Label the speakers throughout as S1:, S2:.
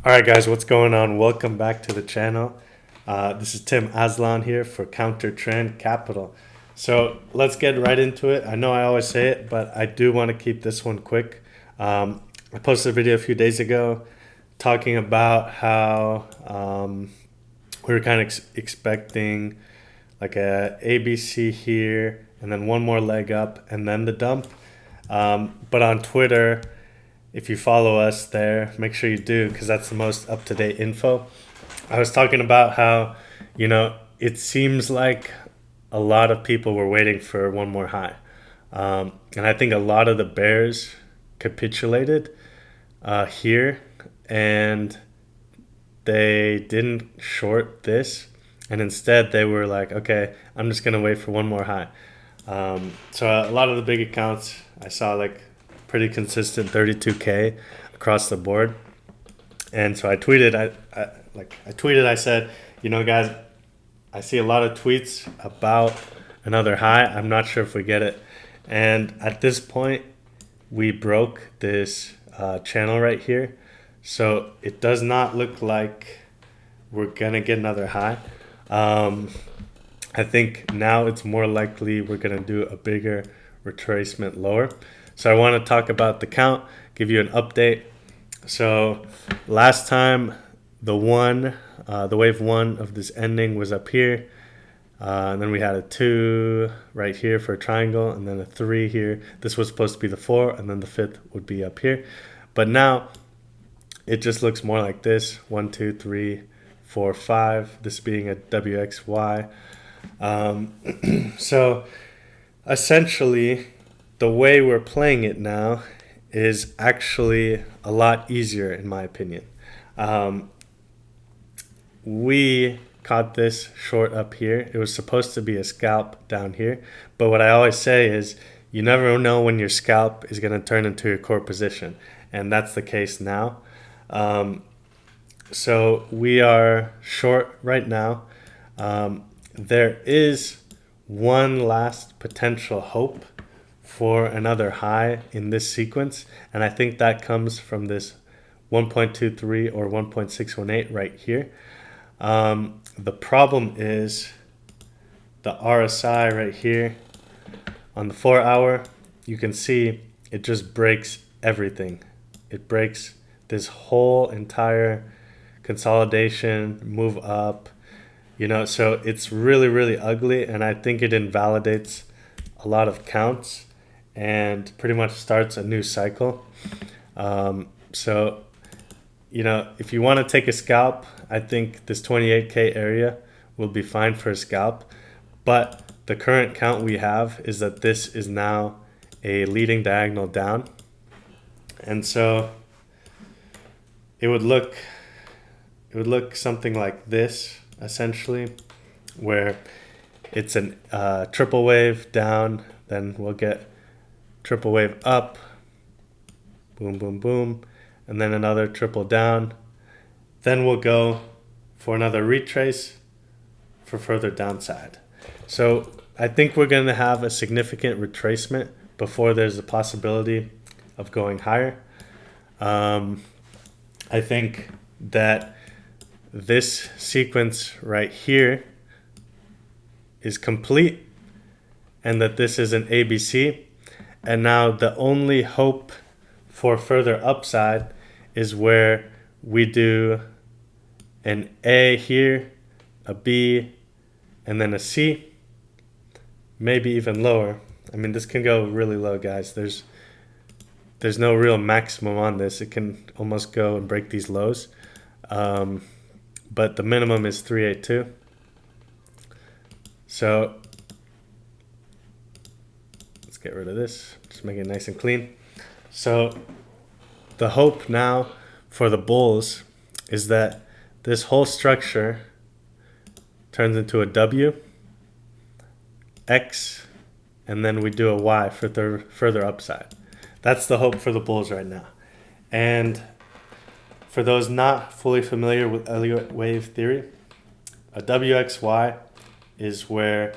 S1: All right, guys, what's going on? Welcome back to the channel. This is Tim Aslan here for Counter Trend Capital. So let's get right into it. I know I always say it, but I do want to keep this one quick. I posted a video a few days ago talking about how we were kind of expecting like a ABC here and then one more leg up and then the dump. But on Twitter, if you follow us there, make sure you do because that's the most up-to-date info. I was talking about how, it seems like a lot of people were waiting for one more high. And I think a lot of the bears capitulated here and they didn't short this. And instead they were like, okay, I'm just going to wait for one more high. So a lot of the big accounts, I saw like pretty consistent 32K across the board. And so I tweeted, I said, guys, I see a lot of tweets about another high. I'm not sure if we get it. And at this point, we broke this channel right here. So it does not look like we're going to get another high. I think now it's more likely we're going to do a bigger retracement lower. So I want to talk about the count, give you an update. So last time the wave one of this ending was up here. And then we had a 2 right here for a triangle and then a 3 here. This was supposed to be the 4 and then the 5th would be up here. But now it just looks more like this. 1, 2, 3, 4, 5. This being a WXY. So essentially, the way we're playing it now is actually a lot easier, in my opinion. We caught this short up here. It was supposed to be a scalp down here. But what I always say is you never know when your scalp is going to turn into your core position. And that's the case now. So we are short right now. There is one last potential hope for another high in this sequence, and I think that comes from this 1.23 or 1.618 right here. The problem is the RSI right here on the 4 hour. You can see it just breaks everything. It breaks this whole entire consolidation, move up, so it's really, really ugly, and I think it invalidates a lot of counts and pretty much starts a new cycle. So, if you want to take a scalp, I think this 28K area will be fine for a scalp. But the current count we have is that this is now a leading diagonal down. And so it would look something like this, essentially, where it's a triple wave down, then we'll get triple wave up, boom, boom, boom, and then another triple down. Then we'll go for another retrace for further downside. So I think we're going to have a significant retracement before there's a possibility of going higher. I think that this sequence right here is complete and that this is an ABC. And now the only hope for further upside is where we do an A here, a B, and then a C, maybe even lower. I mean, this can go really low, guys. There's no real maximum on this. It can almost go and break these lows. But the minimum is 382. So let's get rid of this. Just make it nice and clean. So the hope now for the bulls is that this whole structure turns into a W, X, and then we do a Y for further upside. That's the hope for the bulls right now. And for those not fully familiar with Elliott wave theory, a WXY is where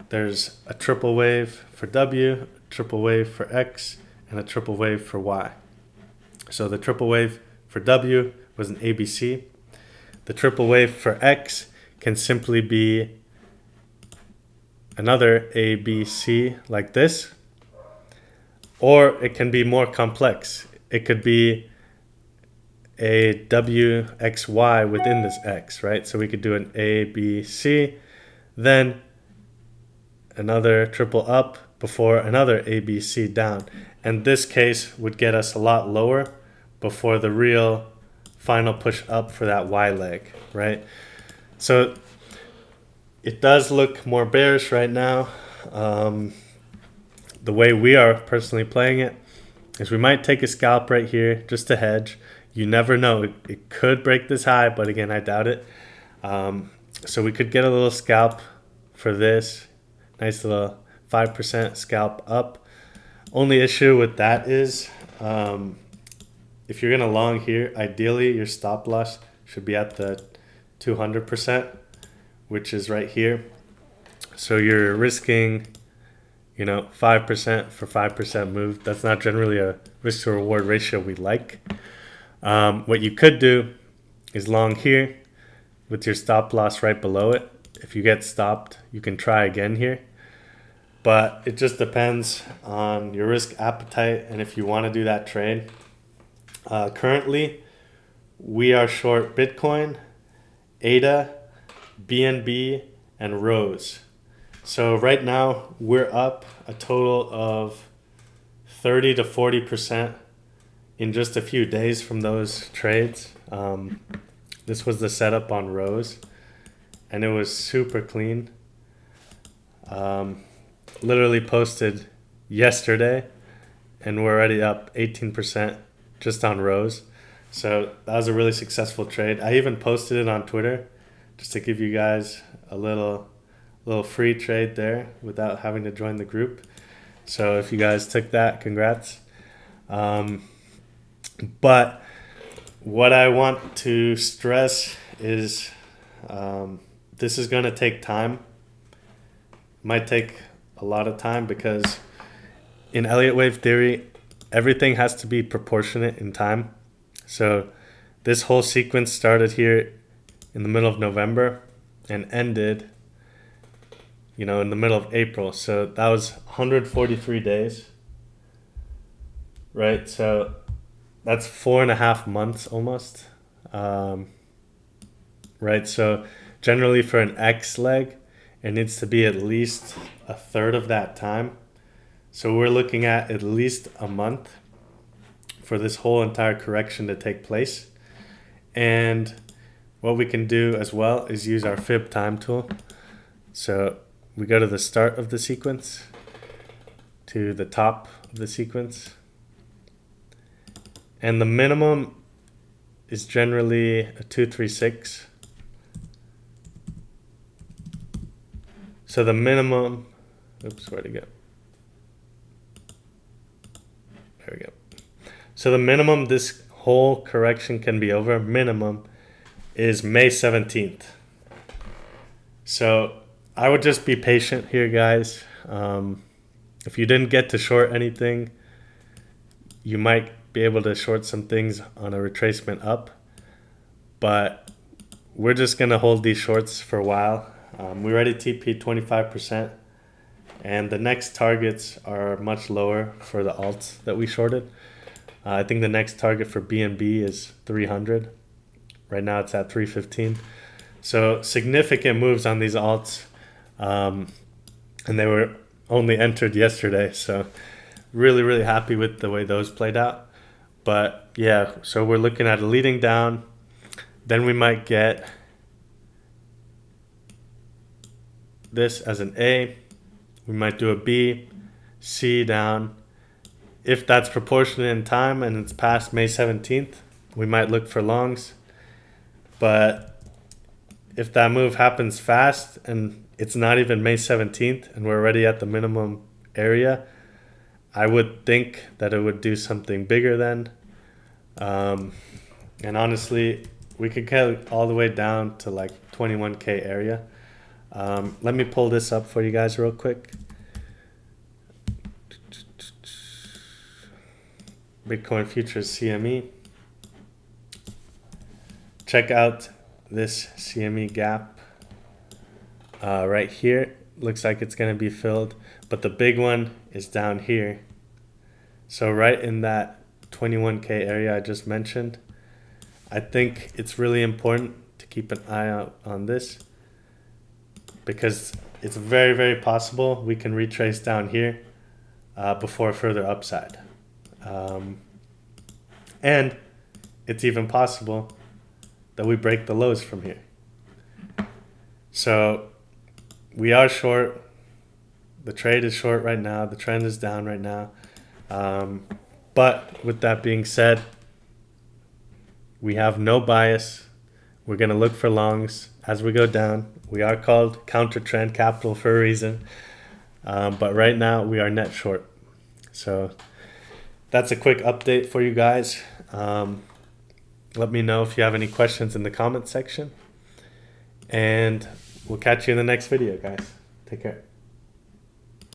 S1: there's a triple wave for W, a triple wave for X, and a triple wave for Y. So the triple wave for W was an ABC. The triple wave for X can simply be another ABC like this, or it can be more complex. It could be a WXY within this X, right? So we could do an ABC, then another triple up before another ABC down. And this case would get us a lot lower before the real final push up for that Y leg, right? So it does look more bearish right now. The way we are personally playing it is we might take a scalp right here just to hedge. You never know. It could break this high, but again, I doubt it. So we could get a little scalp for this. Nice little 5% scalp up. Only issue with that is if you're going to long here, ideally your stop loss should be at the 200%, which is right here. So you're risking, 5% for 5% move. That's not generally a risk to reward ratio we like. What you could do is long here with your stop loss right below it. If you get stopped, you can try again here. But it just depends on your risk appetite and if you want to do that trade. Currently, we are short Bitcoin, ADA, BNB, and Rose. So right now, we're up a total of 30 to 40% in just a few days from those trades. This was the setup on Rose, and it was super clean. Literally posted yesterday, and we're already up 18% just on Rose. So that was a really successful trade. I even posted it on Twitter just to give you guys a little free trade there without having to join the group. So if you guys took that, congrats. But what I want to stress is this is going to take time. Might take a lot of time because in Elliott wave theory, everything has to be proportionate in time. So this whole sequence started here in the middle of November and ended, in the middle of April. So that was 143 days, right? So that's 4.5 months almost, right? So generally for an X leg, it needs to be at least a third of that time. So we're looking at least a month for this whole entire correction to take place. And what we can do as well is use our fib time tool. So we go to the start of the sequence, to the top of the sequence. And the minimum is generally a 236. So the minimum, where'd it go? There we go. So the minimum this whole correction can be over, minimum, is May 17th. So I would just be patient here, guys. If you didn't get to short anything, you might be able to short some things on a retracement up. But we're just going to hold these shorts for a while. We already TP 25%. And the next targets are much lower for the alts that we shorted. I think the next target for BNB is 300. Right now it's at 315. So significant moves on these alts. And they were only entered yesterday. So really, really happy with the way those played out. But yeah, so we're looking at a leading down. Then we might get this as an A. We might do a B, C down. If that's proportionate in time and it's past May 17th, we might look for longs. But if that move happens fast and it's not even May 17th and we're already at the minimum area, I would think that it would do something bigger then. And honestly, we could get all the way down to like 21K area. Let me pull this up for you guys real quick. Bitcoin futures CME. check out this CME gap right here. Looks like it's going to be filled, but the big one is down here. So right in that 21K area I just mentioned, I think it's really important to keep an eye out on this, because it's very, very possible we can retrace down here before further upside. And it's even possible that we break the lows from here. So we are short. The trade is short right now. The trend is down right now. But with that being said, we have no bias. We're going to look for longs as we go down. We are called counter trend capital for a reason. But right now we are net short. So that's a quick update for you guys. Let me know if you have any questions in the comment section. And we'll catch you in the next video, guys. Take care.